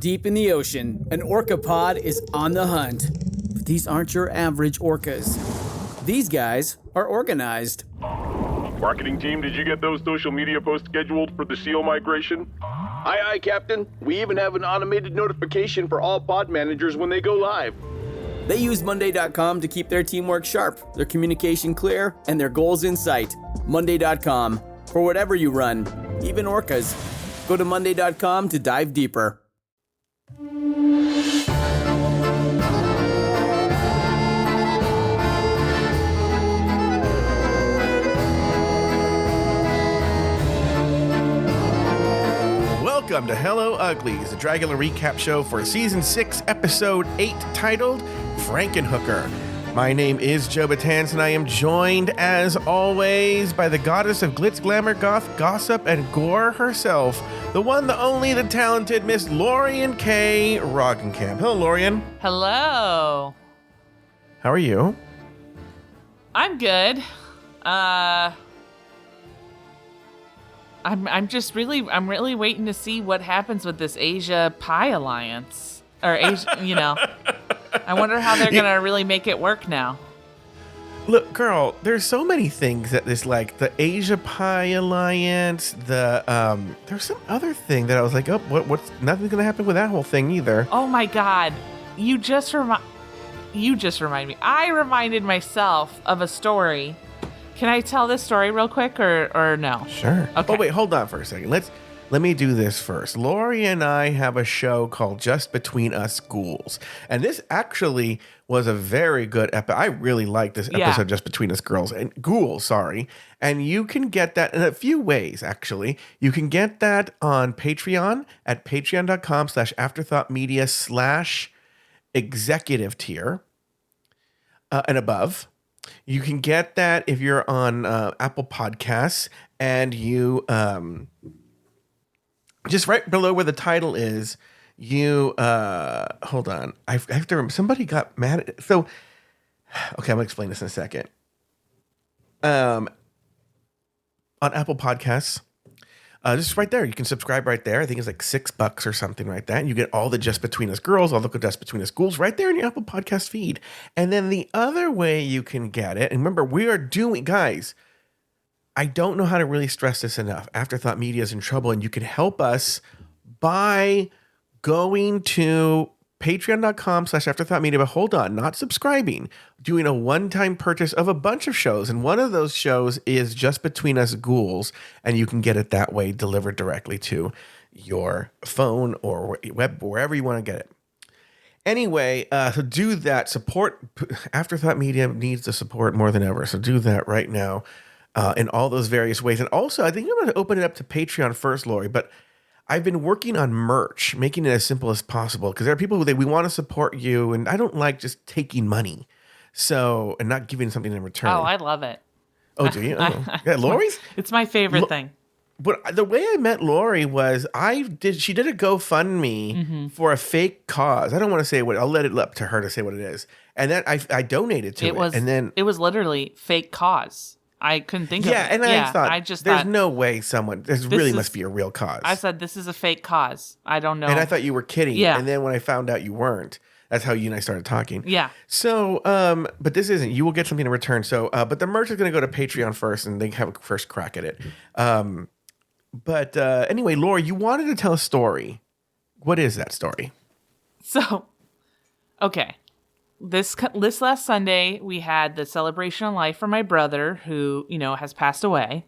Deep in the ocean, an orca pod is on the hunt. But these aren't your average orcas. These guys are organized. Marketing team, did you get those social media posts scheduled for the SEAL migration? Aye, Captain. We even have an automated notification for all pod managers when they go live. They use Monday.com to keep their teamwork sharp, their communication clear, and their goals in sight. Monday.com. For whatever you run, even orcas. Go to Monday.com to dive deeper. Welcome to Hello Uglies, the Dragula recap show for Season 6, Episode 8, titled Frankenhooker. My name is Joe Batanz, and I am joined, as always, by the goddess of glitz, glamour, goth, gossip, and gore herself, the one, the only, the talented Miss Laurian K. Roggenkamp. Hello, Laurian. Hello. How are you? I'm good. I'm really waiting to see what happens with this Asia Pie Alliance. Or Asia, I wonder how they're going to really make it work now. Look, girl, there's so many things that this, like, the Asia Pie Alliance, there's some other thing that I was like, oh, what's nothing's going to happen with that whole thing either. Oh my God. You just remind me. I reminded myself of a story. Can I tell this story real quick or no? Sure. Okay. Oh, wait, hold on for a second. Let me do this first. Lori and I have a show called Just Between Us Ghouls. And this actually was a very good episode. I really like this episode, Just Between Us Ghouls, sorry. And you can get that in a few ways, actually. You can get that on Patreon at patreon.com/afterthoughtmedia/executive tier and above. You can get that if you're on Apple Podcasts, and you just right below where the title is, you hold on. I have to remember, somebody got mad at, so okay, I'm gonna explain this in a second. On Apple Podcasts, just right there, you can subscribe right there. I think it's like $6 or something like that. And you get all the Just Between Us Girls, all the Just Between Us Ghouls right there in your Apple Podcast feed. And then the other way you can get it, and remember, we are doing, guys, I don't know how to really stress this enough. Afterthought Media is in trouble, and you can help us by going to patreon.com/afterthoughtmedia, but hold on, not subscribing, doing a one-time purchase of a bunch of shows. And one of those shows is Just Between Us Ghouls, and you can get it that way, delivered directly to your phone or web, wherever you want to get it. Anyway, so do that. Support. Afterthought Media needs the support more than ever, so do that right now in all those various ways. And also, I think I'm going to open it up to Patreon first, Lauri, but I've been working on merch, making it as simple as possible, because there are people who we want to support you, and I don't like just taking money, and not giving something in return. Oh, I love it. Oh, do you? Oh. Yeah, Lori's? It's my favorite thing. But the way I met Lauri was she did a GoFundMe for a fake cause. I don't want to say what, I'll let it up to her to say what it is. And then I donated to it. And then it was literally fake cause. I couldn't think of it. And I thought, there's no way this really must be a real cause. I said, this is a fake cause. I don't know. And I thought you were kidding. Yeah. And then when I found out you weren't, that's how you and I started talking. Yeah. So, but this isn't. You will get something in return. So, but the merch is going to go to Patreon first, and they have a first crack at it. But anyway, Lauri, you wanted to tell a story. What is that story? So, okay. This last Sunday, we had the celebration of life for my brother, who, has passed away.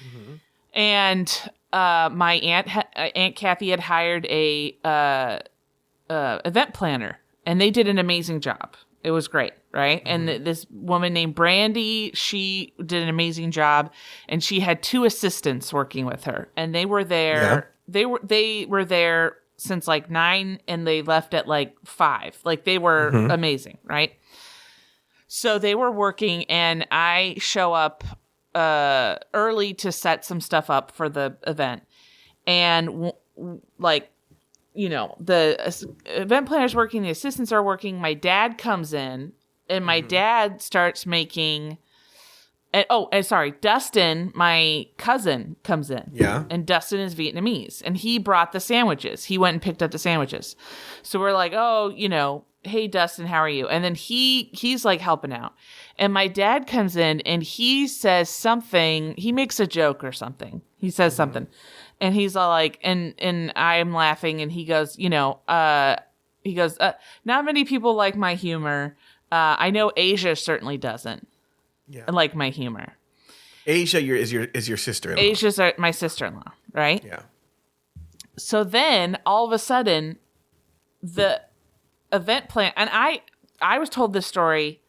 Mm-hmm. And my Aunt Kathy had hired a event planner, and they did an amazing job. It was great, right? Mm-hmm. And this woman named Brandy, she did an amazing job, and she had 2 assistants working with her, and they were there. Yeah. They were there since like 9, and they left at like 5. Like, they were amazing, right? So they were working, and I show up early to set some stuff up for the event, and the event planner's working, the assistants are working. My dad comes in, and my dad starts making And sorry, Dustin, my cousin, comes in. Yeah. And Dustin is Vietnamese. And he brought the sandwiches. He went and picked up the sandwiches. So we're like, oh, hey, Dustin, how are you? And then he's like helping out. And my dad comes in and he says something. He makes a joke or something. He says something. And he's all like, and I'm laughing. And he goes, not many people like my humor. I know Asia certainly doesn't. Yeah. Like my humor. Asia is your sister-in-law. Asia's my sister-in-law, right? Yeah. So then all of a sudden, the event plan, and I was told this story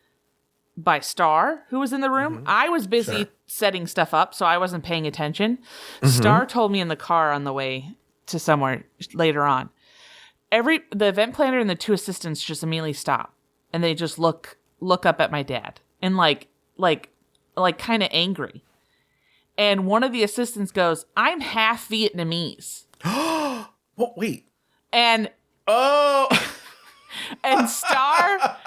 by Star, who was in the room. I was busy setting stuff up, so I wasn't paying attention. Star told me in the car on the way to somewhere later on. The event planner and the two assistants just immediately stop, and they just look up at my dad and like kind of angry. And one of the assistants goes, "I'm half Vietnamese." What? Wait. And and Star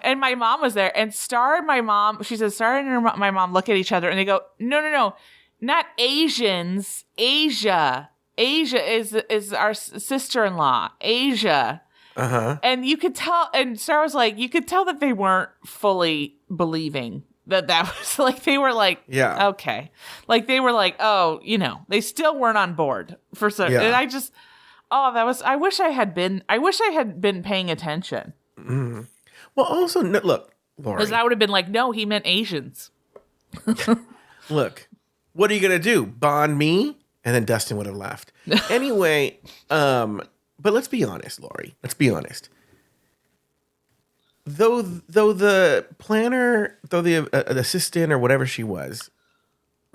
and my mom was there. And Star and my mom, she says, Star and my mom look at each other and they go, no, not Asians. Asia is our sister-in-law. Asia. And you could tell, and Star was like, you could tell that they weren't fully believing that was like, they were like, yeah, okay. Like they were like, oh, they still weren't on board for some. Yeah. And I just, I wish I had been paying attention. Mm-hmm. Well, also, look, Lauri. Because I would have been like, no, he meant Asians. Look, what are you going to do? Bond me? And then Dustin would have left. Anyway, but let's be honest, Lauri. Let's be honest. Though the planner, the assistant or whatever she was,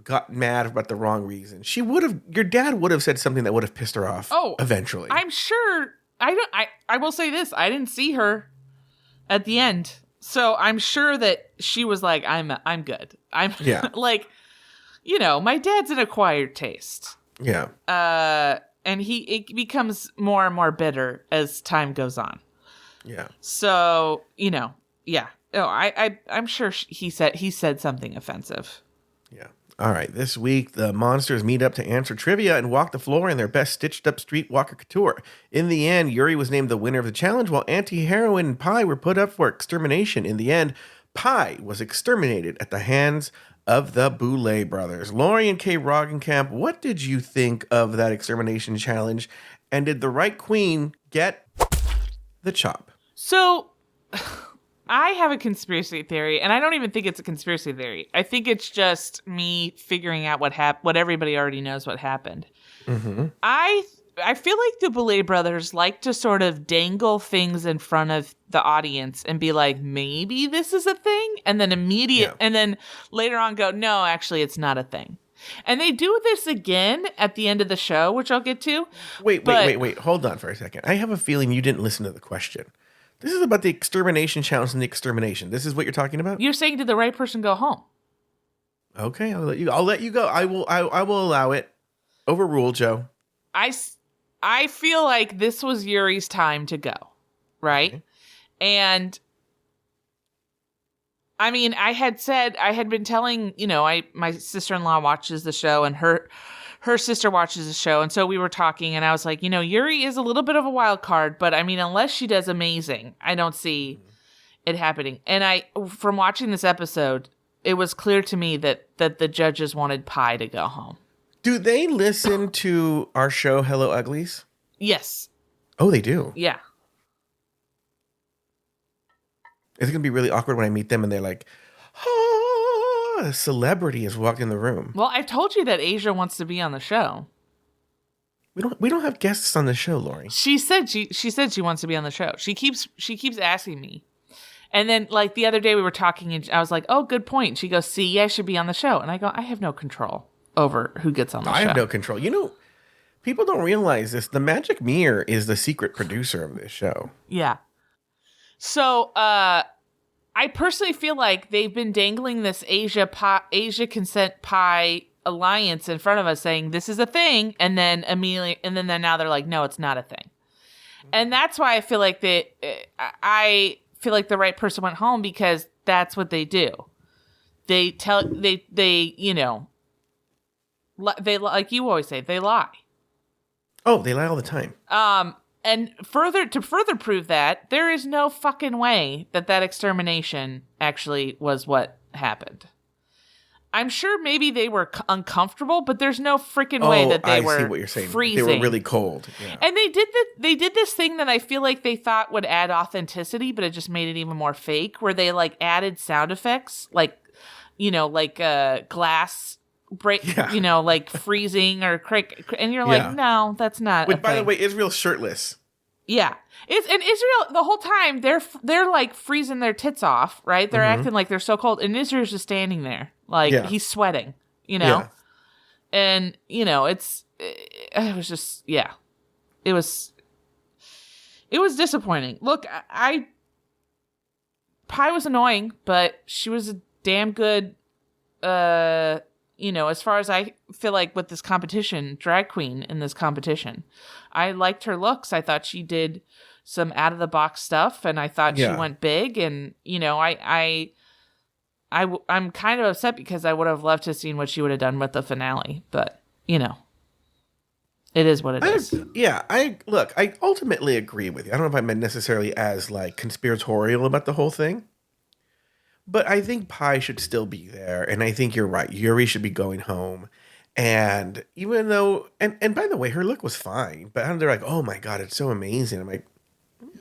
got mad about the wrong reason, your dad would have said something that would have pissed her off. Oh, eventually. I'm sure. I will say this: I didn't see her at the end, so I'm sure that she was like, "I'm good." Like, my dad's an acquired taste. Yeah. And it becomes more and more bitter as time goes on. Yeah. So, yeah. Oh, I'm sure he said something offensive. Yeah. All right. This week, the monsters meet up to answer trivia and walk the floor in their best stitched-up streetwalker couture. In the end, Yuri was named the winner of the challenge, while Anti-Heroine and Pi were put up for extermination. In the end, Pi was exterminated at the hands of the Boulet brothers. Lauri and Kay Roggenkamp, what did you think of that extermination challenge? And did the right queen get the chop? So, I have a conspiracy theory, and I don't even think it's a conspiracy theory. I think it's just me figuring out what everybody already knows what happened. Mm-hmm. I feel like the Boulet brothers like to sort of dangle things in front of the audience and be like, maybe this is a thing, and then and then later on go, no, actually, it's not a thing. And they do this again at the end of the show, which I'll get to. Wait. Hold on for a second. I have a feeling you didn't listen to the question. This is about the extermination challenge and the extermination. This is what you're talking about? You're saying, did the right person go home? Okay, I'll let you go. I will allow it. Overrule, Joe. I feel like this was Yuri's time to go, right? Okay. And I mean, I had been telling, my sister-in-law watches the show and her sister watches the show. And so we were talking and I was like, Yuri is a little bit of a wild card, but I mean, unless she does amazing, I don't see it happening. And from watching this episode, it was clear to me that the judges wanted Pi to go home. Do they listen to our show, Hello Uglies? Yes. Oh, they do? Yeah. It's going to be really awkward when I meet them and they're like, a celebrity has walked in the room. Well, I've told you that Asia wants to be on the show. We don't have guests on the show, Lauri. She said she wants to be on the show. She keeps asking me. And then like the other day we were talking and I was like, "Oh, good point." She goes, "See, I should be on the show." And I go, "I have no control over who gets on the show." I have no control. People don't realize this. The Magic Mirror is the secret producer of this show. Yeah. So, I personally feel like they've been dangling this Asia Consent Pi alliance in front of us saying this is a thing. And then immediately, and then now they're like, no, it's not a thing. And that's why I feel like the right person went home because that's what they do. they you know, they, like you always say, they lie. Oh, they lie all the time. And to further prove that, there is no fucking way that extermination actually was what happened. I'm sure maybe they were uncomfortable, but there's no freaking way that they were I see what you're saying. freezing. They were really cold. Yeah. And they did this thing that I feel like they thought would add authenticity, but it just made it even more fake, where they like added sound effects, like, you know, like glass break, you know, like freezing or crack, and you're like, no, that's not. Wait, by the way, Israel's shirtless. Yeah, in Israel the whole time they're like freezing their tits off, right? They're acting like they're so cold, and Israel's just standing there, like he's sweating, you know, and you know it was just it was disappointing. Look, Pi was annoying, but she was a damn good, you know, as far as I feel like with this competition, drag queen in this competition. I liked her looks. I thought she did some out of the box stuff, and I thought she went big. And you know, I'm kind of upset because I would have loved to have seen what she would have done with the finale. But you know, it is what it is. I ultimately agree with you. I don't know if I'm necessarily as like conspiratorial about the whole thing, but I think Pi should still be there, and I think you're right. Yuri should be going home. And even though, and by the way, her look was fine, but they're like, oh my God, it's so amazing. I'm like,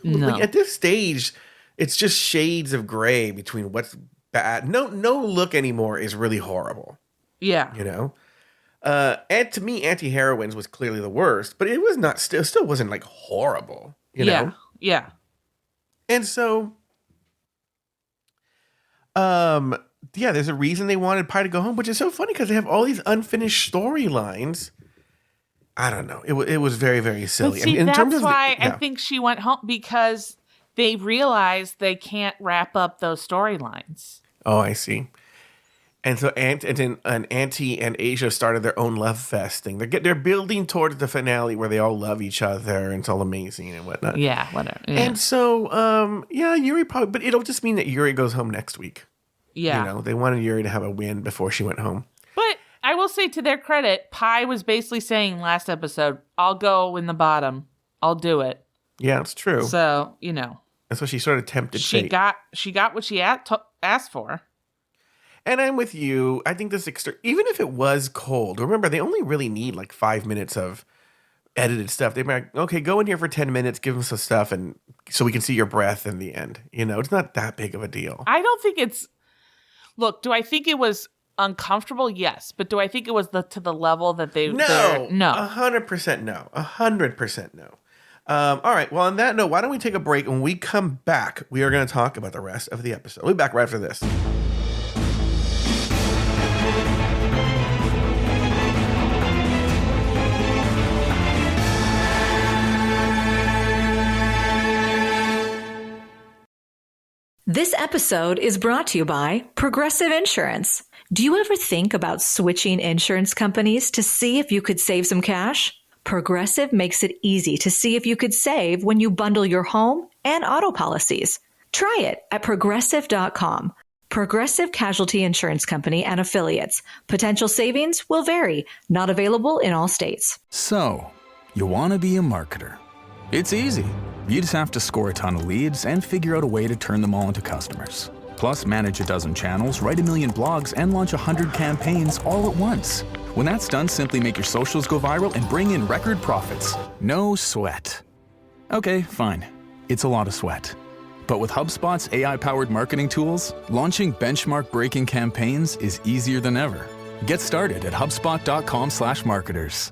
no. Like, at this stage, it's just shades of gray between what's bad. No look anymore is really horrible. Yeah. You know? And to me, Anti-Heroines was clearly the worst, but it was not, still wasn't like horrible, you know? Yeah. And so, there's a reason they wanted Pi to go home, which is so funny because they have all these unfinished storylines. I don't know. It was very, very silly. But see, that's why I think she went home, because they realized they can't wrap up those storylines. Oh, I see. And so Auntie and Asia started their own love fest thing. They're building towards the finale where they all love each other and it's all amazing and whatnot. Yeah, whatever. Yeah. And so, Yuri probably, but it'll just mean that Yuri goes home next week. Yeah. You know, they wanted Yuri to have a win before she went home. But I will say, to their credit, Pi was basically saying last episode, I'll go in the bottom. I'll do it. Yeah, it's true. So, you know. And so she sort of tempted fate. She got what she asked for. And I'm with you. I think this even if it was cold, remember, they only really need like 5 minutes of edited stuff. They'd be like, okay, go in here for 10 minutes, give them some stuff, and so we can see your breath in the end. You know, it's not that big of a deal. I don't think it's... Look, do I think it was uncomfortable? Yes. But do I think it was to the level that they... No. 100% no. 100% no. All right. Well, on that note, why don't we take a break? And when we come back, we are going to talk about the rest of the episode. We'll be back right after this. This episode is brought to you by Progressive Insurance. Do you ever think about switching insurance companies to see if you could save some cash? Progressive makes it easy to see if you could save when you bundle your home and auto policies. Try it at Progressive.com. Progressive Casualty Insurance Company and Affiliates. Potential savings will vary. Not available in all states. So, you want to be a marketer. It's easy. You just have to score a ton of leads and figure out a way to turn them all into customers. Plus, manage a dozen channels, write a million blogs, and launch 100 campaigns all at once. When that's done, simply make your socials go viral and bring in record profits. No sweat. Okay, fine. It's a lot of sweat. But with HubSpot's AI-powered marketing tools, launching benchmark-breaking campaigns is easier than ever. Get started at HubSpot.com/marketers.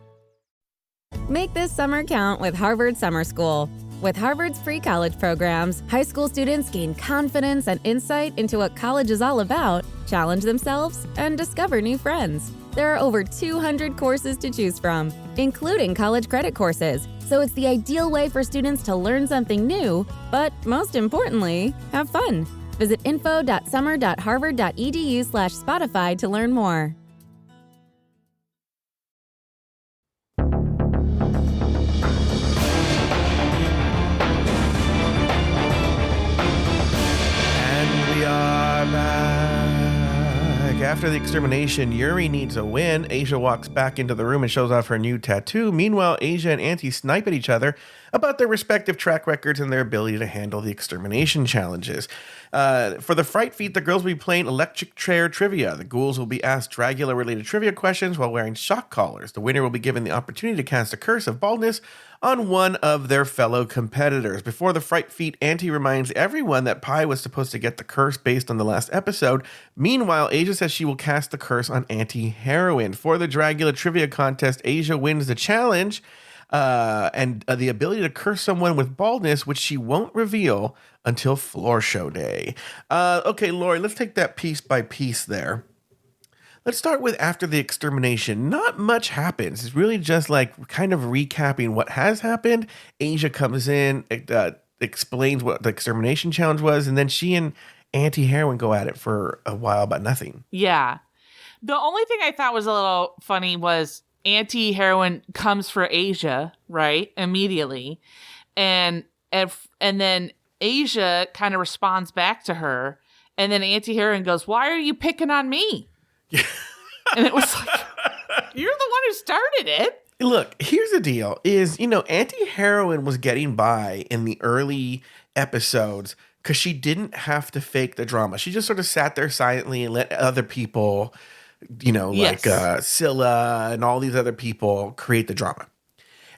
Make this summer count with Harvard Summer School. With Harvard's free college programs, high school students gain confidence and insight into what college is all about, challenge themselves, and discover new friends. There are over 200 courses to choose from, including college credit courses, so it's the ideal way for students to learn something new, but most importantly, have fun. Visit info.summer.harvard.edu/Spotify to learn more. after the extermination, Yuri needs a win. Asia walks back into the room and shows off her new tattoo. Meanwhile, Asia and Auntie snipe at each other about their respective track records and their ability to handle the extermination challenges. For the fright feat, the girls will be playing electric chair trivia. The ghouls will be asked Dragula-related trivia questions while wearing shock collars. The winner will be given the opportunity to cast a curse of baldness on one of their fellow competitors. Before the fright feat, Auntie reminds everyone that Pi was supposed to get the curse based on the last episode. Meanwhile, Asia says she will cast the curse on Auntie Heroine. For the Dragula trivia contest, Asia wins the challenge and the ability to curse someone with baldness, which she won't reveal until floor show day. Okay, Lauri, let's take that piece by piece there. Let's start with after the extermination. Not much happens. It's really just like kind of recapping what has happened. Asia comes in, explains what the extermination challenge was, and then she and Auntie Heroine go at it for a while about nothing. Yeah. The only thing I thought was a little funny was Auntie Heroine comes for Asia, right? Immediately. And then Asia kind of responds back to her. And then Auntie Heroine goes, "Why are you picking on me?" And it was like, you're the one who started it. Look, here's the deal is, Auntie Heroine was getting by in the early episodes because she didn't have to fake the drama. She just sort of sat there silently and let other people, like Scylla and all these other people create the drama.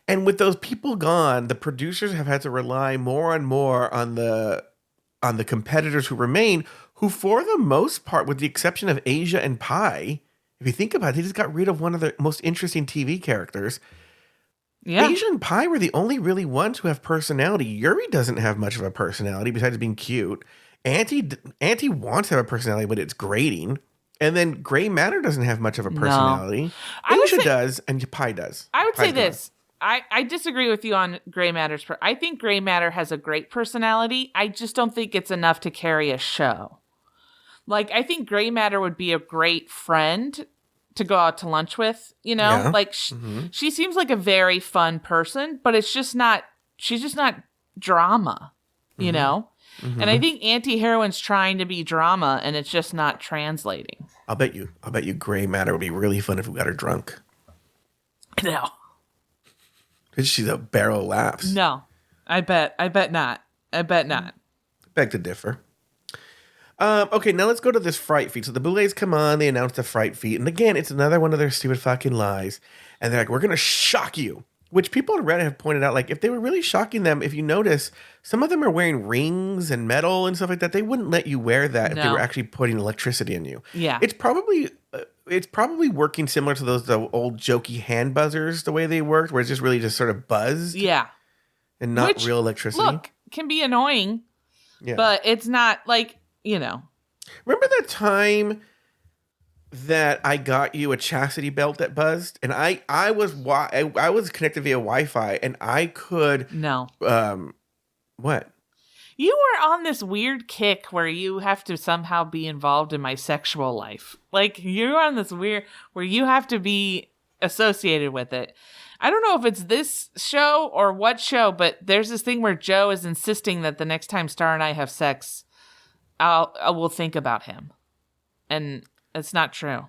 And with those people gone, the producers have had to rely more and more on the competitors who remain, who for the most part, with the exception of Asia and Pi, if you think about it, they just got rid of one of the most interesting TV characters. Yeah. Asia and Pi were the only really ones who have personality. Yuri doesn't have much of a personality besides being cute. Auntie wants to have a personality, but it's grating. And then Gray Matter doesn't have much of a personality. No. Asia does, and Pi does. I would say this. I disagree with you on Gray Matter's. I think Gray Matter has a great personality. I just don't think it's enough to carry a show. Like, I think Gray Matter would be a great friend to go out to lunch with, Yeah. Like, she seems like a very fun person, but she's just not drama, know? Mm-hmm. And I think Auntie Heroine's trying to be drama, and it's just not translating. I'll bet you Gray Matter would be really fun if we got her drunk. No. She's a barrel of laughs. No, I bet not. Beg to differ. Okay, now let's go to this fright feat. So the Boulets come on, they announce the fright feat. And again, it's another one of their stupid fucking lies. And they're like, we're going to shock you. Which people on Reddit have pointed out, like, if they were really shocking them, if you notice, some of them are wearing rings and metal and stuff like that. They wouldn't let you wear that if they were actually putting electricity in you. Yeah. It's probably working similar to the old jokey hand buzzers, the way they worked, where it's just really just sort of buzzed. Yeah. And not real electricity. Look, can be annoying. Yeah. But it's not like, Remember that time that I got you a chastity belt that buzzed, and I was connected via Wi-Fi, and I could what? You were on this weird kick where you have to somehow be involved in my sexual life. Like, you're on this weird where you have to be associated with it. I don't know if it's this show or what show, but there's this thing where Joe is insisting that the next time Star and I have sex, I will think about him, and it's not true.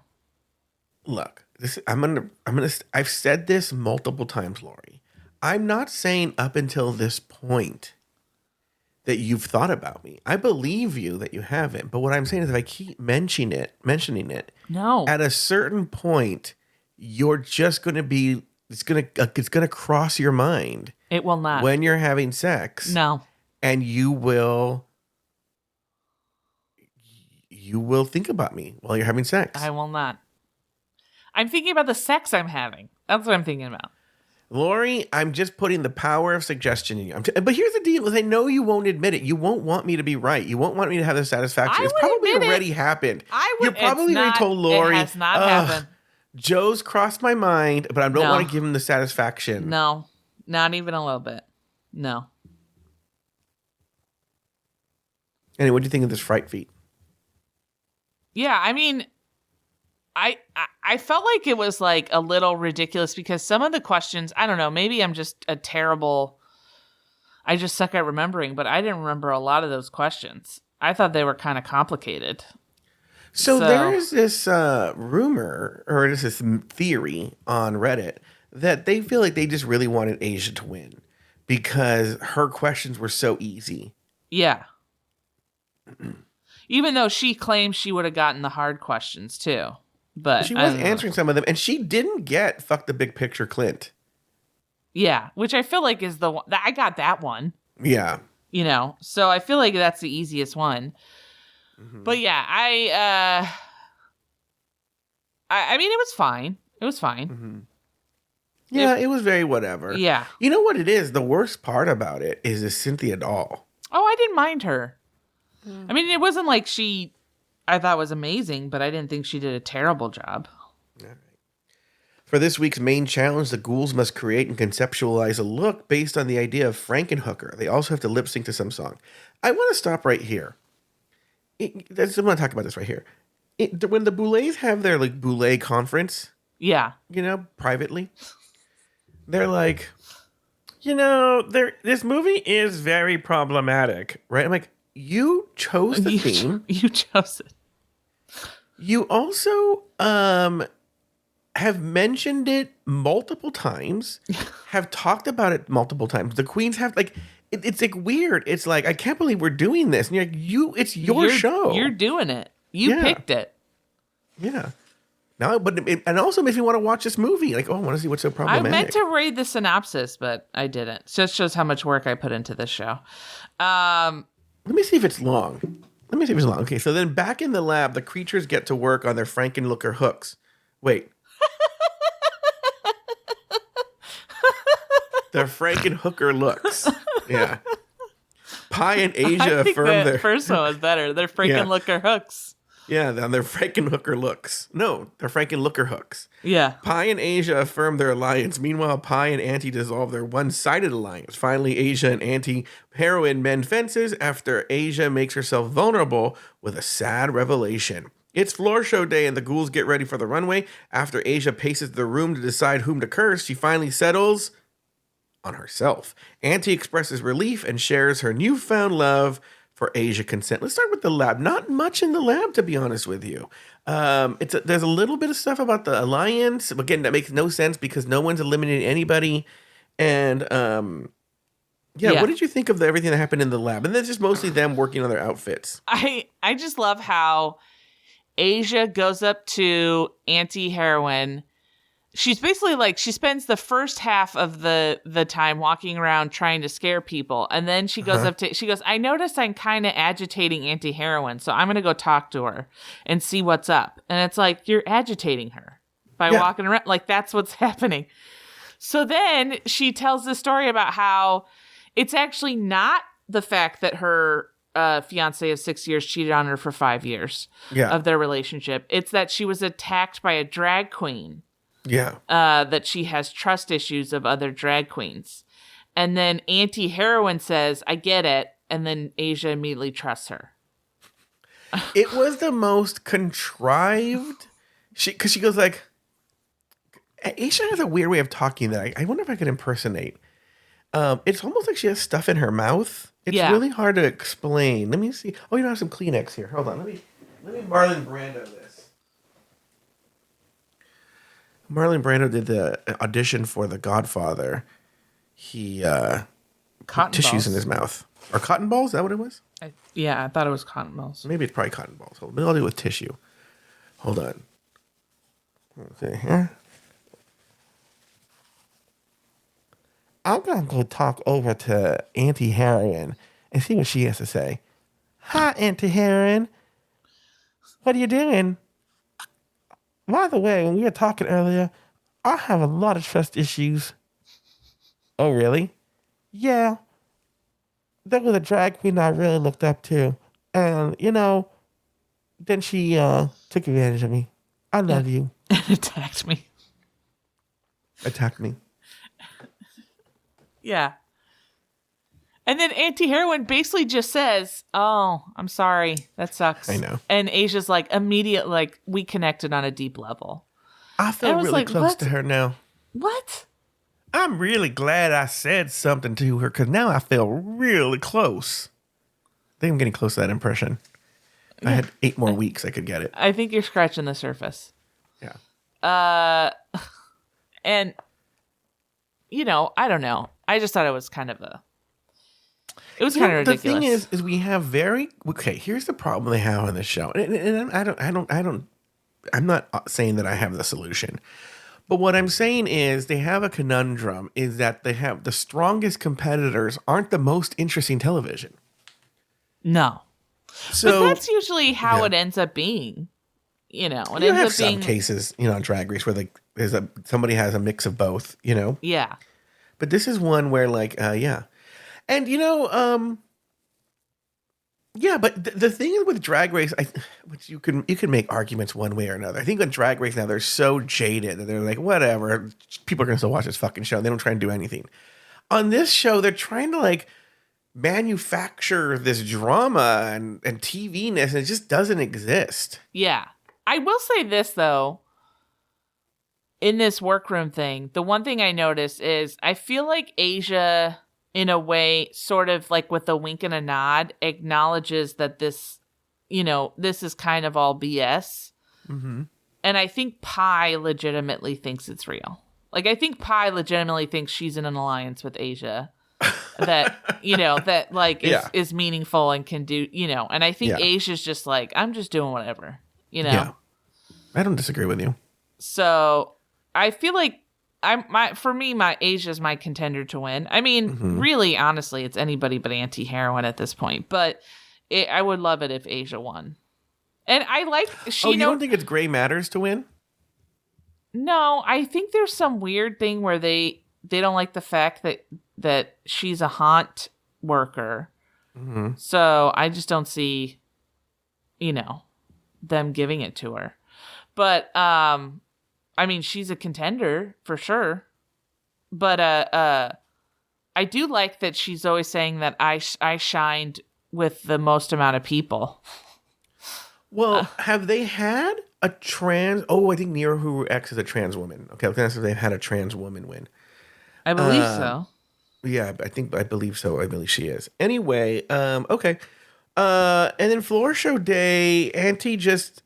Look, I've said this multiple times, Lauri. I'm not saying up until this point that you've thought about me. I believe you that you haven't, but what I'm saying is if I keep mentioning it, no, at a certain point, you're just going to be. It's gonna cross your mind. It will not when you're having sex. No, and you will think about me while you're having sex. I will not. I'm thinking about the sex I'm having. That's what I'm thinking about. Lauri, I'm just putting the power of suggestion in you. But here's the deal: is I know you won't admit it. You won't want me to be right. You won't want me to have the satisfaction. It's probably already happened. You're probably already told Lauri. It has not happened. Joe's crossed my mind, but I don't want to give him the satisfaction. No, not even a little bit. No. Anyway, what do you think of this fright feat? Yeah, I mean, I felt like it was like a little ridiculous because some of the questions, I don't know, maybe I'm just I just suck at remembering, but I didn't remember a lot of those questions. I thought they were kind of complicated. So there is this rumor, or there's this theory on Reddit that they feel like they just really wanted Asia to win because her questions were so easy. Yeah. Even though she claims she would have gotten the hard questions too. But she was answering some of them, and she didn't get fuck the big picture Clint. Yeah, which I feel like is the one. I got that one. Yeah. You know, so I feel like that's the easiest one. Mm-hmm. But yeah, I mean, it was fine. It was fine. Mm-hmm. Yeah, it was very whatever. Yeah. You know what it is? The worst part about it is Cynthia Doll. Oh, I didn't mind her. I mean, it wasn't like I thought was amazing, but I didn't think she did a terrible job. All right. For this week's main challenge, the ghouls must create and conceptualize a look based on the idea of Frankenhooker. They also have to lip sync to some song. I want to stop right here. I'm going to talk about this right here. When the Boulets have their like Boulet conference, yeah, you know, privately, they're like, you know, this movie is very problematic, right? I'm like, you chose the theme. You chose it. You also have mentioned it multiple times, have talked about it multiple times. The queens have like, it's like weird. It's like, I can't believe we're doing this. And you're like, it's your show. You're doing it. You picked it. Yeah. No, but it also makes me want to watch this movie. Like, oh, I want to see what's so problematic. I meant to read the synopsis, but I didn't. Just shows how much work I put into this show. Let me see if it's long. Okay, so then back in the lab, the creatures get to work on their Frankenhooker hooks. Wait. Their Frankenhooker looks. Yeah. Pi and Asia affirm their first one was better. Their Frankenhooker hooks. Yeah, they're Frankenhooker looks. No, they're Frankenhooker hooks. Yeah. Pi and Asia affirm their alliance. Meanwhile, Pi and Auntie dissolve their one-sided alliance. Finally, Asia and Auntie heroine mend fences after Asia makes herself vulnerable with a sad revelation. It's floor show day and the ghouls get ready for the runway. After Asia paces the room to decide whom to curse, she finally settles on herself. Auntie expresses relief and shares her newfound love for Asia consent. Let's start with the lab. Not much in the lab, to be honest with you. There's a little bit of stuff about the alliance. Again, that makes no sense because no one's eliminating anybody. And what did you think of everything that happened in the lab? And then just mostly them working on their outfits. I just love how Asia goes up to anti-heroine. She's basically like, she spends the first half of the time walking around trying to scare people. And then she goes she goes, I noticed I'm kind of agitating anti-heroine. So I'm going to go talk to her and see what's up. And it's like, you're agitating her by walking around. Like, that's what's happening. So then she tells the story about how it's actually not the fact that her fiance of 6 years cheated on her for 5 years of their relationship. It's that she was attacked by a drag queen. Yeah. That she has trust issues of other drag queens. And then anti-heroine says, I get it. And then Asia immediately trusts her. It was the most contrived. Because she goes like, Asia has a weird way of talking that I wonder if I could impersonate. It's almost like she has stuff in her mouth. It's really hard to explain. Let me see. Oh, I have some Kleenex here. Hold on. Let me Marlon Brando this. Marlon Brando did the audition for The Godfather. He tissues balls. in his mouth. Or cotton balls? Is that what it was? I thought it was cotton balls. Maybe it's probably cotton balls. Maybe I'll do it with tissue. Hold on. Okay, here. I'm going to go talk over to Auntie Heroine and see what she has to say. Hi, Auntie Heroine. What are you doing? By the way, when we were talking earlier, I have a lot of trust issues. Oh, really? Yeah. There was a drag queen I really looked up to. And, then she took advantage of me. I love you. And attacked me. Attacked me. Yeah. And then anti-heroine basically just says, oh, I'm sorry. That sucks. I know. And Asia's like, immediate, like, we connected on a deep level. I feel really close to her now. What? I'm really glad I said something to her because now I feel really close. I think I'm getting close to that impression. I had 8 more weeks, I could get it. I think you're scratching the surface. Yeah. And I don't know. I just thought it was kind of ridiculous. The thing is we have here's the problem they have on this show. And I'm not saying that I have the solution. But what I'm saying is they have a conundrum is that they have the strongest competitors aren't the most interesting television. No. So but that's usually how it ends up being. It ends up being some cases, on Drag Race where somebody has a mix of both, Yeah. But this is one where And but the thing is with Drag Race, which you can make arguments one way or another. I think on Drag Race now they're so jaded that they're like, whatever, people are gonna still watch this fucking show. They don't try and do anything. On this show, they're trying to manufacture this drama and TV-ness, and it just doesn't exist. Yeah. I will say this though. In this workroom thing, the one thing I noticed is I feel like Asia, in a way, sort of like with a wink and a nod, acknowledges that this, this is kind of all BS. Mm-hmm. And I think Pi legitimately thinks it's real. I think Pi legitimately thinks she's in an alliance with Asia that, is meaningful and can do, and I think Asia's just I'm just doing whatever, Yeah. I don't disagree with you. So I feel like my Asia's my contender to win. I mean, really, honestly, it's anybody but anti-heroin at this point. But I would love it if Asia won. And I like you don't think it's Gray Matters to win? No, I think there's some weird thing where they don't like the fact that she's a haunt worker. Mm-hmm. So I just don't see, them giving it to her. But I mean, she's a contender for sure, but I do like that she's always saying that I shined with the most amount of people. Well, have they had a trans? Oh, I think Nero X is a trans woman. Okay, I was gonna say they've had a trans woman win. I believe so. Yeah, I believe so. I believe she is. Anyway, okay, and then floor show day, Auntie just.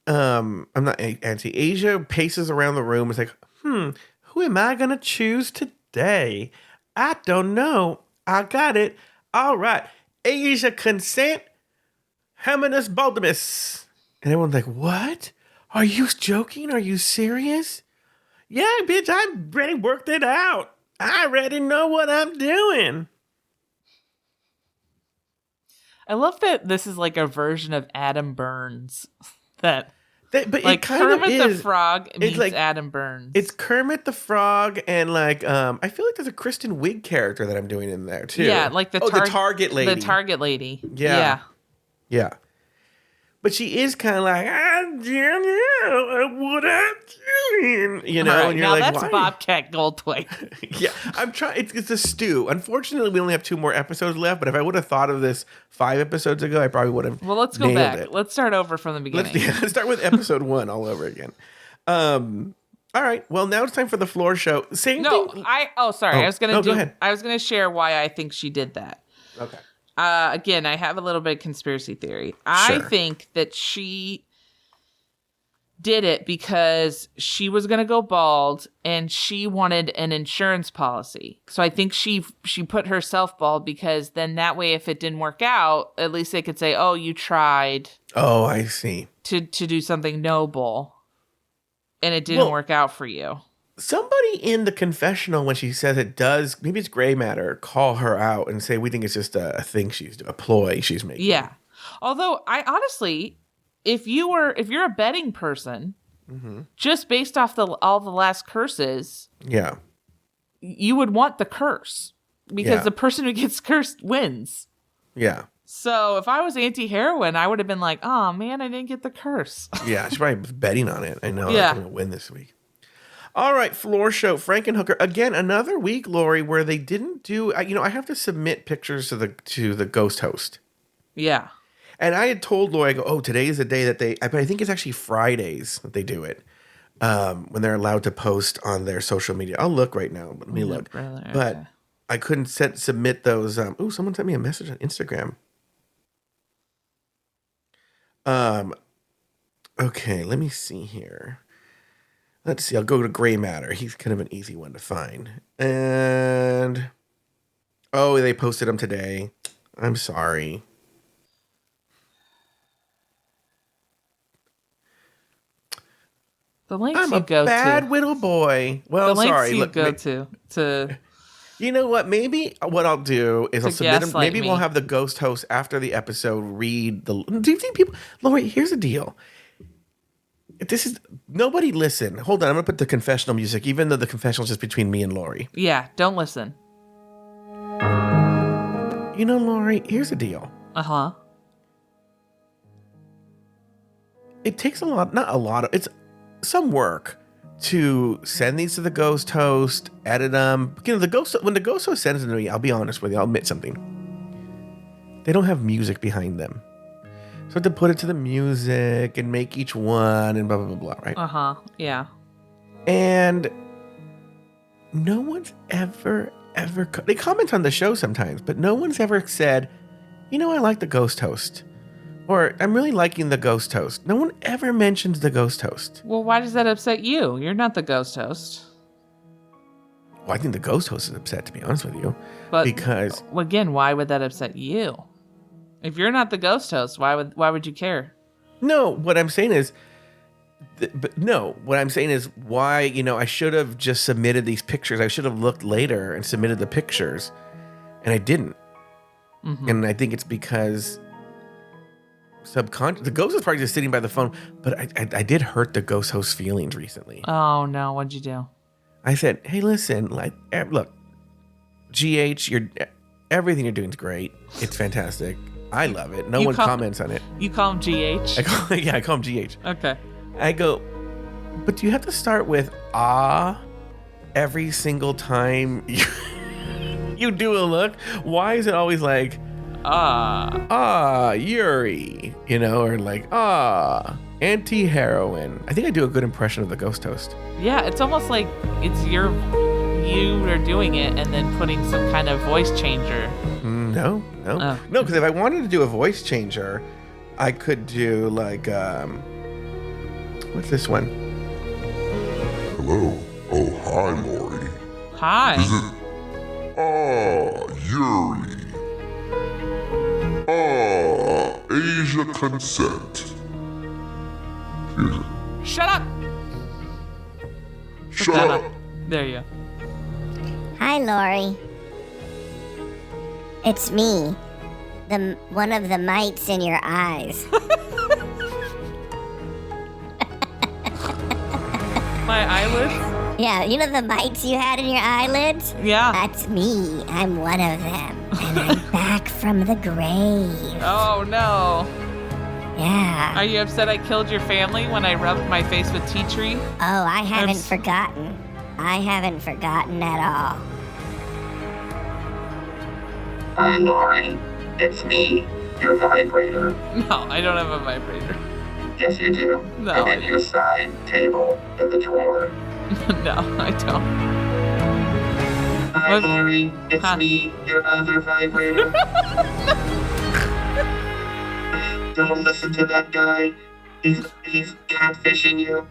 I'm not Auntie. Asia paces around the room. It's like, who am I going to choose today? I don't know. I got it. All right. Asia consent. Hamanus Baldamus. And everyone's like, what? Are you joking? Are you serious? Yeah, bitch, I already worked it out. I already know what I'm doing. I love that this is a version of Adam Burns. But it kind Kermit of is. The Frog meets Adam Burns. It's Kermit the Frog, and I feel like there's a Kristen Wiig character that I'm doing in there too. Yeah, the Target lady. The Target lady. Yeah. But she is kind of I don't know what I'm doing, Right, and you're now like, that's why? Bobcat Goldthwait. Yeah, I'm trying. It's a stew. Unfortunately, we only have 2 more episodes left. But if I would have thought of this 5 episodes ago, I probably would have. Well, let's go back. Let's start over from the beginning. Let's start with episode 1 all over again. All right. Well, now it's time for the floor show. Same thing. Sorry. Go ahead. I was gonna share why I think she did that. Okay. Again, I have a little bit of conspiracy theory. I think that she did it because she was going to go bald and she wanted an insurance policy. So I think she put herself bald because then that way, if it didn't work out, at least they could say, oh, you tried. Oh, I see. To do something noble and it didn't work out for you. Somebody in the confessional, when she says it does, maybe it's gray matter, call her out and say, we think it's just a thing a ploy she's making. Yeah. Although I honestly, if you're a betting person, just based off all the last curses, you would want the curse because the person who gets cursed wins. Yeah. So if I was anti-heroin, I would have been like, oh man, I didn't get the curse. Yeah, she probably was betting on it. I know I'm going to win this week. All right, floor show, Frankenhooker. Again, another week, Lauri, where they didn't do, I have to submit pictures to the ghost host. Yeah. And I had told Lauri, I go, today is the day that but I think it's actually Fridays that they do it, when they're allowed to post on their social media. I'll look right now. Let me look. Brother, but I couldn't submit those. Someone sent me a message on Instagram. Okay, let me see here. Let's see. I'll go to Gray Matter. He's kind of an easy one to find. And they posted him today. I'm sorry. The links I'm you a go bad to. little boy. Well, the links sorry. you Look, go to. You know what? Maybe what I'll do is I'll submit them. gaslight Maybe me. we'll have the ghost host after the episode read the. Do you think people? Lauri, here's the deal. This is nobody listen. Hold on, I'm gonna put the confessional music, even though the confessional is just between me and Lauri. Yeah, don't listen. You know, Lauri, here's the deal. Uh-huh. It takes it's some work to send these to the ghost host, edit them. You know, when the ghost host sends them to me, I'll be honest with you, I'll admit something. They don't have music behind them. So I have to put it to the music and make each one and blah, blah, blah, blah, right? Uh-huh. Yeah. And no one's ever, they comment on the show sometimes, but no one's ever said, you know, I like the ghost host. Or I'm really liking the ghost host. No one ever mentions the ghost host. Well, why does that upset you? You're not the ghost host. Well, I think the ghost host is upset, to be honest with you. But because again, why would that upset you? If you're not the ghost host, why would you care? No, what I'm saying is, why, you know, I should have just submitted these pictures. I should have looked later and submitted the pictures, and I didn't. Mm-hmm. And I think it's because the ghost is probably just sitting by the phone, but I did hurt the ghost host's feelings recently. Oh no, what'd you do? I said, hey, listen, look, GH, everything you're doing is great. It's fantastic. I love it. No one comments on it. You call him GH? I call him GH. Okay. I go, but do you have to start with every single time you do a look? Why is it always like, Yuri, you know, or like, anti-heroine? I think I do a good impression of the ghost host. Yeah, it's almost like it's you are doing it and then putting some kind of voice changer. No, because if I wanted to do a voice changer, I could do like, what's this one? Hello. Oh, hi, Lauri. Hi. Is it? Yuri. Asia consent. Shut up. Shut up. There you go. Hi, Lauri. It's me, one of the mites in your eyes. My eyelids? Yeah, you know the mites you had in your eyelids? Yeah. That's me. I'm one of them. And I'm back from the grave. Oh, no. Yeah. Are you upset I killed your family when I rubbed my face with tea tree? Oh, I haven't forgotten. I haven't forgotten at all. Hi, Lauri. It's me, your vibrator. No, I don't have a vibrator. Yes, you do. No, I'm at your side table in the drawer. No, I don't. Hi, Lauri. It's me, your other vibrator. Don't listen to that guy. He's catfishing you.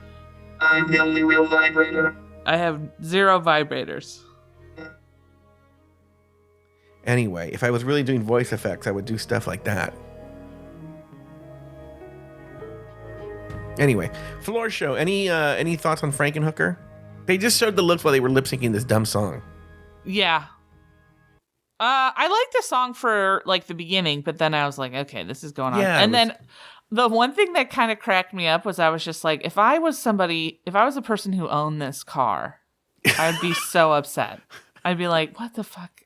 I'm the only real vibrator. I have 0 vibrators. Anyway, if I was really doing voice effects, I would do stuff like that. Anyway, Floor Show, any thoughts on Frankenhooker? They just showed the looks while they were lip syncing this dumb song. Yeah. I liked the song for like the beginning, but then I was like, okay, this is going on. Yeah, and then the one thing that kind of cracked me up was I was just like, if I was a person who owned this car, I'd be so upset. I'd be like, what the fuck?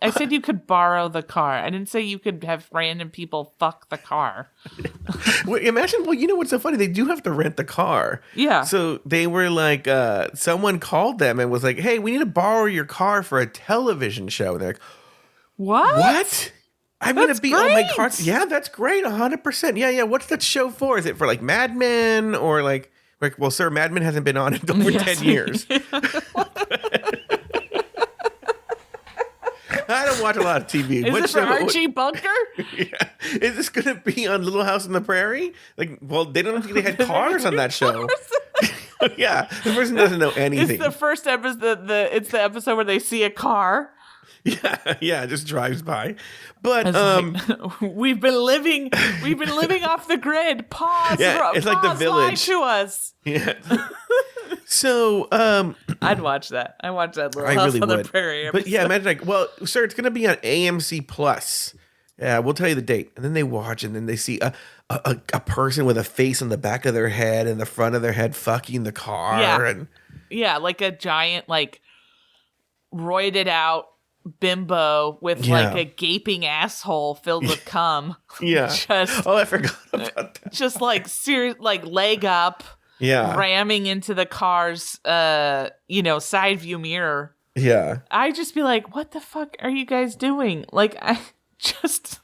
I said you could borrow the car. I didn't say you could have random people fuck the car. Well, imagine, you know what's so funny? They do have to rent the car. Yeah. So they were like, someone called them and was like, hey, we need to borrow your car for a television show. And they're like, What? I'm going to be on my car. Yeah, that's great. 100%. Yeah. What's that show for? Is it for like Mad Men or like well, sir, Mad Men hasn't been on in over 10 years. I don't watch a lot of TV. Is it for Archie Bunker? Yeah. Is this going to be on Little House on the Prairie? Like, well, they don't think they had cars on that show. Yeah, the person doesn't know anything. It's the first episode. It's the episode where they see a car. Yeah, it just drives by. But like, we've been living off the grid. Pause. Yeah, it's like The Village. Lie to us. Yeah. So, I'd watch that. I watch that Little I House really on would. the Prairie. But yeah, imagine like, well, sir, it's going to be on AMC Plus. Yeah, we'll tell you the date. And then they watch, and then they see a person with a face on the back of their head and the front of their head fucking the car. Yeah, like a giant, like roided out bimbo with like a gaping asshole filled with cum. Yeah. I forgot about that. Just like serious, like leg up. Yeah. Ramming into the car's, side view mirror. Yeah. I'd just be like, what the fuck are you guys doing? Like, I was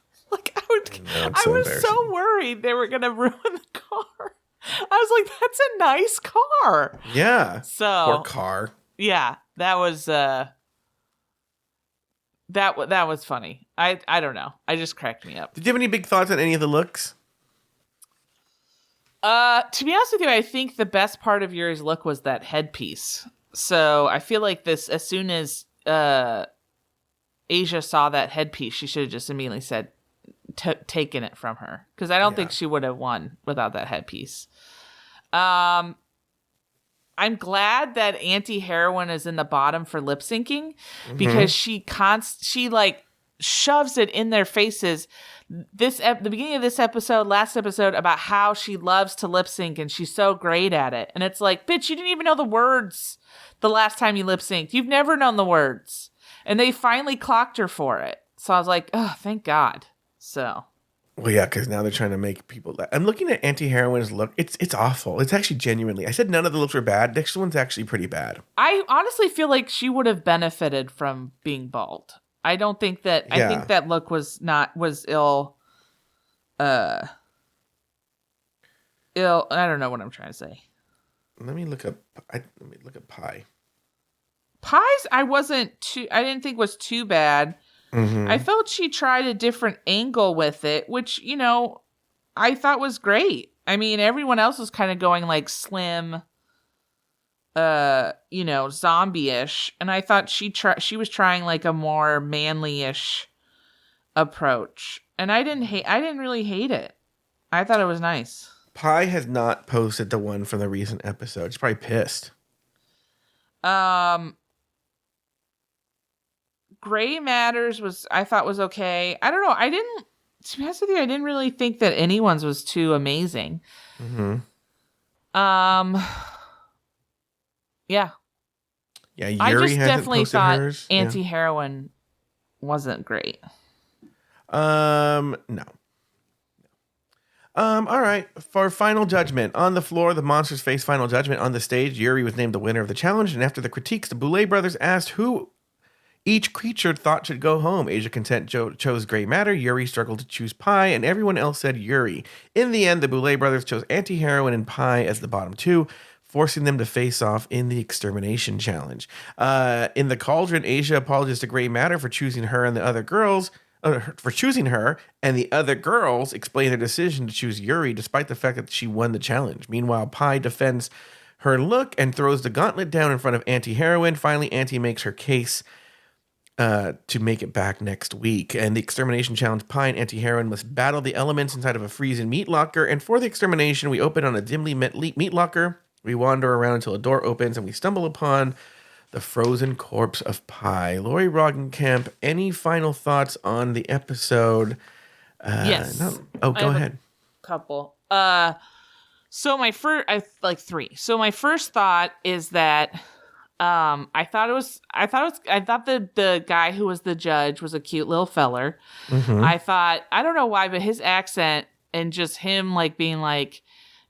so worried they were going to ruin the car. I was like, that's a nice car. Yeah. So. Poor car. Yeah. That was, that was funny. I don't know. I just cracked me up. Did you have any big thoughts on any of the looks? To be honest with you, I think the best part of Yuri's look was that headpiece. So I feel like this, as soon as Asia saw that headpiece, she should have just immediately said, taken it from her. Because I don't think she would have won without that headpiece. I'm glad that anti-heroin is in the bottom for lip syncing because she like shoves it in their faces. The beginning of this episode, last episode, about how she loves to lip sync and she's so great at it. And it's like, bitch, you didn't even know the words the last time you lip synced. You've never known the words. And they finally clocked her for it. So I was like, oh, thank God. So. Well, yeah, because now they're trying to make people. I'm looking at anti-heroin's look. It's awful. It's actually genuinely. I said none of the looks were bad. This one's actually pretty bad. I honestly feel like she would have benefited from being bald. I don't think that. Yeah. I think that look was ill. I don't know what I'm trying to say. Let me look up Pie. Pie's I didn't think was too bad. Mm-hmm. I felt she tried a different angle with it, which, I thought was great. I mean, everyone else was kind of going like slim, zombie-ish. And I thought she was trying like a more manly-ish approach. And I didn't really hate it. I thought it was nice. Pie has not posted the one from the recent episode. She's probably pissed. Gray Matters I thought was okay. I don't know. To be honest with you, I didn't really think that anyone's was too amazing. Mm-hmm. Yeah. Yeah, Yuri I just hasn't definitely posted thought hers. anti-heroin wasn't great. No. All right. For final judgment. On the floor, the monsters face final judgment. On the stage, Yuri was named the winner of the challenge. And after the critiques, the Boulet brothers asked who each creature thought should go home. Asia Consent chose Gray Matter. Yuri struggled to choose Pie. And everyone else said Yuri. In the end, the Boulet brothers chose Anti-Heroin and Pie as the bottom two, forcing them to face off in the extermination challenge. In the cauldron, Asia apologized to Gray Matter for choosing her and the other girls. And the other girls explain their decision to choose Yuri despite the fact that she won the challenge. Meanwhile, Pie defends her look and throws the gauntlet down in front of Anti-Heroin. Finally, Anti makes her case to make it back next week. And the extermination challenge, Pie and Anti-Heroin must battle the elements inside of a freezing meat locker. And for the extermination, we open on a dimly lit meat locker. We wander around until a door opens and we stumble upon the frozen corpse of Pie. Lauri Roggenkamp, any final thoughts on the episode? Yes. Go ahead. Couple. So my first, three. So my first thought is that I thought the guy who was the judge was a cute little feller. Mm-hmm. I don't know why, but his accent and just him like being like,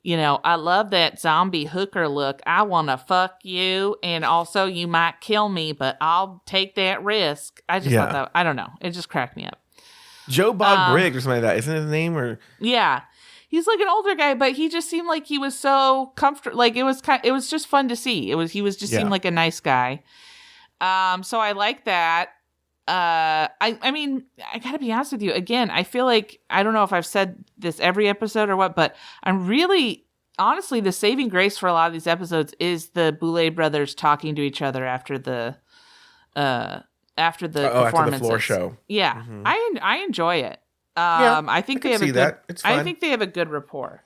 I love that zombie hooker look. I want to fuck you. And also you might kill me, but I'll take that risk. I just thought that, I don't know. It just cracked me up. Joe Bob Briggs or something like that. Isn't his name? Or yeah. He's like an older guy, but he just seemed like he was so comfortable. Like it was just fun to see. He seemed like a nice guy. So I like that. I mean, I gotta be honest with you. Again, I feel like, I don't know if I've said this every episode or what, but I'm really, honestly, the saving grace for a lot of these episodes is the Boulet brothers talking to each other after the performances. After the floor show. Yeah, I enjoy it. I think they have I think they have a good rapport.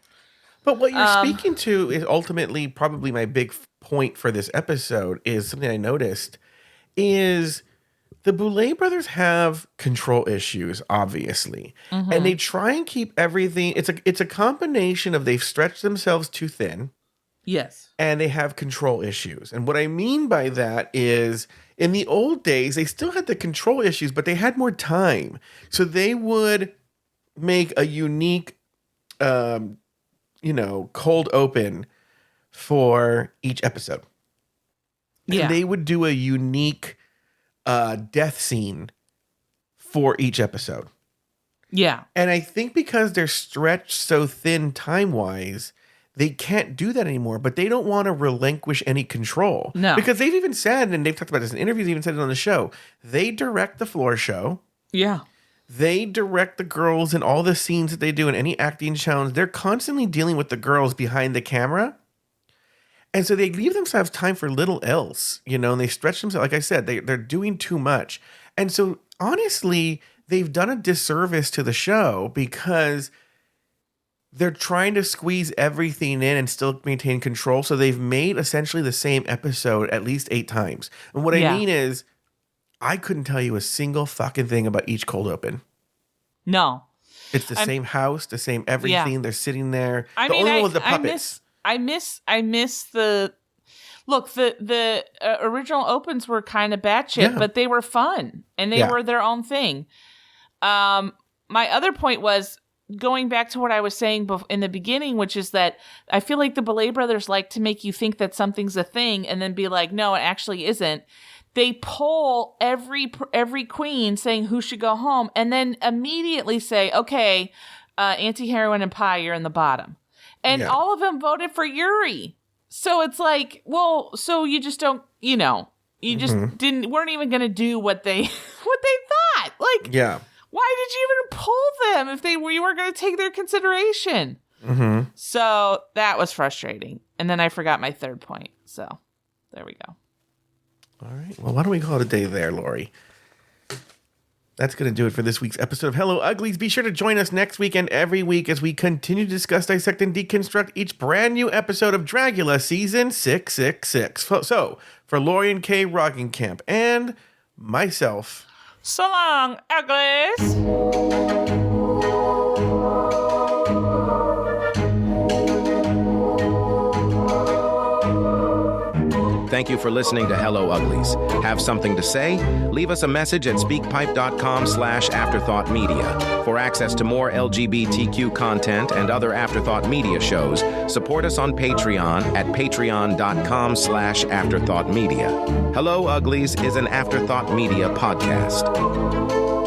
But what you're speaking to is ultimately probably my big point for this episode is something I noticed is the Boulet brothers have control issues, obviously. And they try and keep everything. It's a combination of they've stretched themselves too thin. Yes. And they have control issues. And what I mean by that is in the old days, they still had the control issues, but they had more time. So they would make a unique cold open for each episode. Yeah. And they would do a unique death scene for each episode. Yeah. And I think because they're stretched so thin time-wise, they can't do that anymore, but they don't want to relinquish any control. No. Because they've even said, and they've talked about this in interviews, even said it on the show, they direct the floor show. Yeah. They direct the girls in all the scenes that they do in any acting challenge. They're constantly dealing with the girls behind the camera. And so they leave themselves time for little else, and they stretch themselves. Like I said, they're doing too much. And so honestly, they've done a disservice to the show because they're trying to squeeze everything in and still maintain control. So they've made essentially the same episode at least 8 times. And what I mean is, I couldn't tell you a single fucking thing about each cold open. No. It's the same house, the same everything. Yeah. They're sitting there. The only one was the puppets. I miss the look. The original opens were kind of batshit, but they were fun and they were their own thing. My other point was going back to what I was saying in the beginning, which is that I feel like the Boulet brothers like to make you think that something's a thing and then be like, no, it actually isn't. They poll every queen saying who should go home and then immediately say, okay, anti-heroin and pie, you're in the bottom. And all of them voted for Yuri. So it's like, well, so you just don't, you just weren't even going to do what they thought. Like, why did you even poll them if you weren't going to take their consideration? So that was frustrating. And then I forgot my third point. So there we go. All right. Well, why don't we call it a day there, Lauri? That's going to do it for this week's episode of Hello Uglies. Be sure to join us next week and every week as we continue to discuss, dissect, and deconstruct each brand new episode of Dragula Season 666. So, for Lauri and Kay Roggenkamp and myself, so long, Uglies! Thank you for listening to Hello Uglies. Have something to say? Leave us a message at speakpipe.com/afterthoughtmedia. For access to more LGBTQ content and other Afterthought Media shows, support us on Patreon at patreon.com/afterthoughtmedia. Hello Uglies is an Afterthought Media podcast.